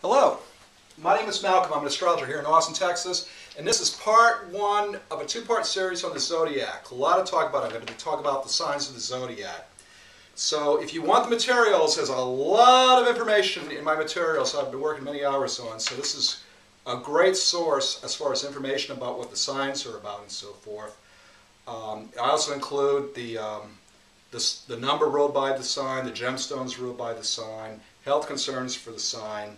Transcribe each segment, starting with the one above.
Hello, my name is Malcolm. I'm an astrologer here in Austin, Texas, and this is part one of a two-part series on the Zodiac. A lot to talk about. I'm going to talk about the signs of the Zodiac. So if you want the materials, there's a lot of information in my materials I've been working many hours on, so this is a great source as far as information about what the signs are about and so forth. I also include the number ruled by the sign, the gemstones ruled by the sign, health concerns for the sign,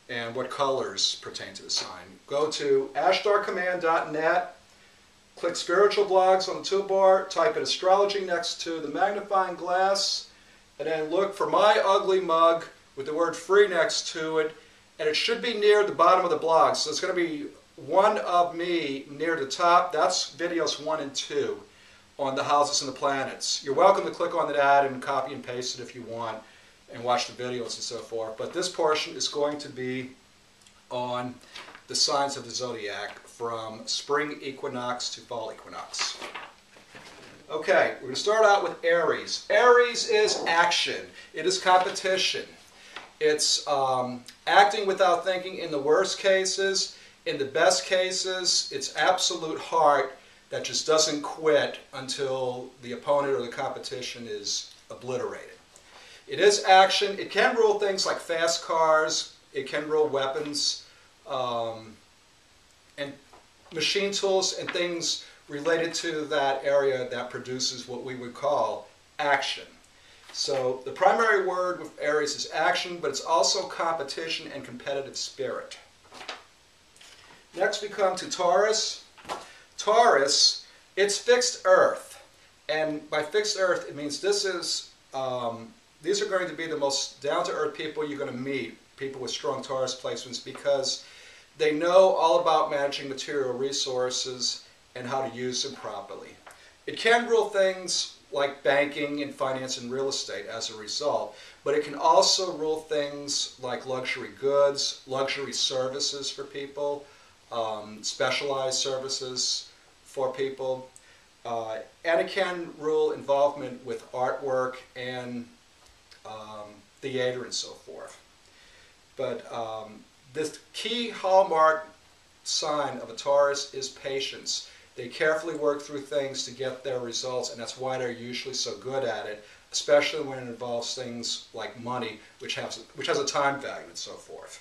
and what colors pertain to the sign. Go to ashdarcommand.net, click Spiritual Blogs on the toolbar, type in Astrology next to the magnifying glass, and then look for my ugly mug with the word free next to it, and it should be near the bottom of the blog. So it's going to be one of me near the top. That's videos 1 and 2 on the houses and the planets. You're welcome to click on that and copy and paste it if you want and watch the videos and so forth. But this portion is going to be on the signs of the Zodiac from spring equinox to fall equinox. Okay, we're going to start out with Aries. Aries is action. It is competition. It's acting without thinking in the worst cases. In the best cases, it's absolute heart that just doesn't quit until the opponent or the competition is obliterated. It is action. It can rule things like fast cars. It can rule weapons and machine tools and things related to that area that produces what we would call action. So the primary word with Aries is action, but it's also competition and competitive spirit. Next we come to Taurus. Taurus, it's fixed earth. And by fixed earth, it means this is these are going to be the most down-to-earth people you're going to meet, people with strong Taurus placements, because they know all about managing material resources and how to use them properly. It can rule things like banking and finance and real estate as a result, but it can also rule things like luxury goods, luxury services for people, specialized services for people, and it can rule involvement with artwork and theater and so forth. But this key hallmark sign of a Taurus is patience. They carefully work through things to get their results, and that's why they're usually so good at it, especially when it involves things like money, which has a time value and so forth.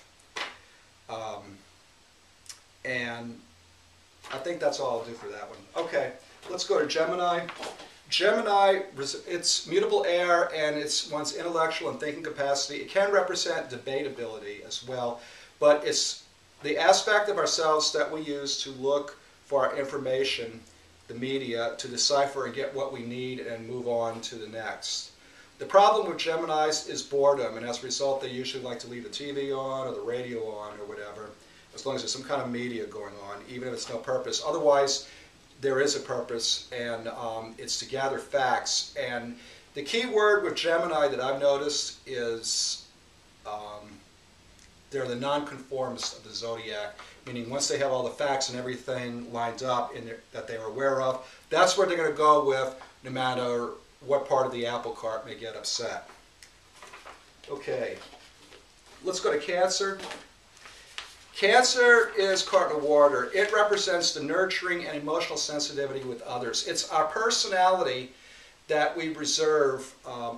And I think that's all I'll do for that one. Okay, let's go to Gemini. Gemini, it's mutable air, and it's one's intellectual and thinking capacity. It can represent debatability as well, but it's the aspect of ourselves that we use to look for our information, the media, to decipher and get what we need and move on to the next. The problem with Geminis is boredom, and as a result they usually like to leave the TV on or the radio on or whatever, as long as there's some kind of media going on, even if it's no purpose. Otherwise, there is a purpose, and it's to gather facts. And the key word with Gemini that I've noticed is they're the nonconformist of the Zodiac, meaning once they have all the facts and everything lined up that they are aware of, that's where they're going to go with, no matter what part of the apple cart may get upset. Okay, let's go to Cancer. Cancer is cardinal water. It represents the nurturing and emotional sensitivity with others. It's our personality that we reserve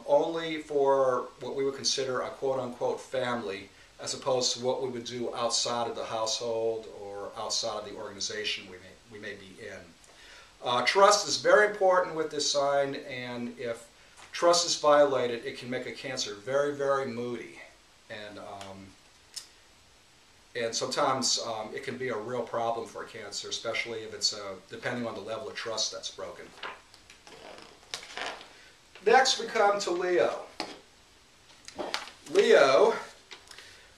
only for what we would consider a quote-unquote family, as opposed to what we would do outside of the household or outside of the organization we may be in. Trust is very important with this sign, and if trust is violated, it can make a Cancer very, very moody. And sometimes it can be a real problem for a Cancer, especially if it's depending on the level of trust that's broken. Next we come to Leo. Leo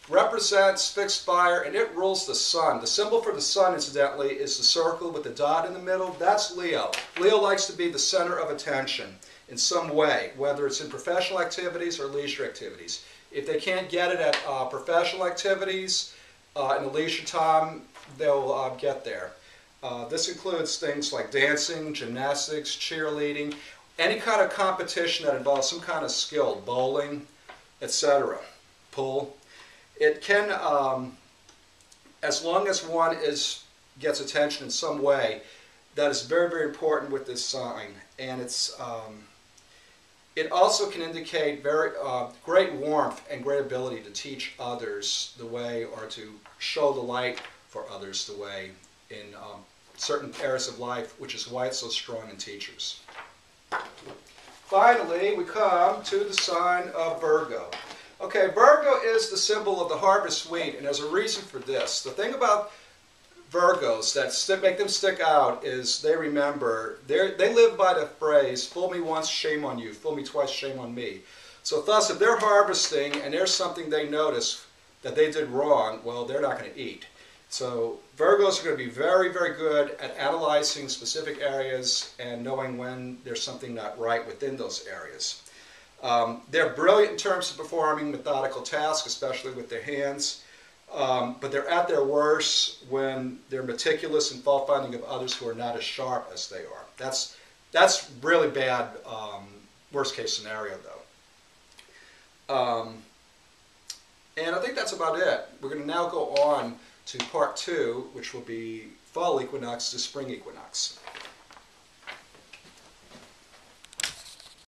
represents fixed fire, and it rules the sun. The symbol for the sun, incidentally, is the circle with the dot in the middle. That's Leo. Leo likes to be the center of attention in some way, whether it's in professional activities or leisure activities. If they can't get it at professional activities, in the leisure time, they'll get there. This includes things like dancing, gymnastics, cheerleading, any kind of competition that involves some kind of skill, bowling, etc., pool. it can, as long as one gets attention in some way, that is very, very important with this sign. And it also can indicate very great warmth and great ability to teach others the way, or to show the light for others the way in certain areas of life, which is why it's so strong in teachers. Finally, we come to the sign of Virgo. Okay, Virgo is the symbol of the harvest wheat, and there's a reason for this. The thing about Virgos that make them stick out is they remember, they live by the phrase, fool me once, shame on you, fool me twice, shame on me. So thus, if they're harvesting and there's something they notice that they did wrong, well, they're not going to eat. So Virgos are going to be very, very good at analyzing specific areas and knowing when there's something not right within those areas. They're brilliant in terms of performing methodical tasks, especially with their hands. But they're at their worst when they're meticulous in fault-finding of others who are not as sharp as they are. That's really bad, worst-case scenario, though. And I think that's about it. We're going to now go on to part 2, which will be fall equinox to spring equinox.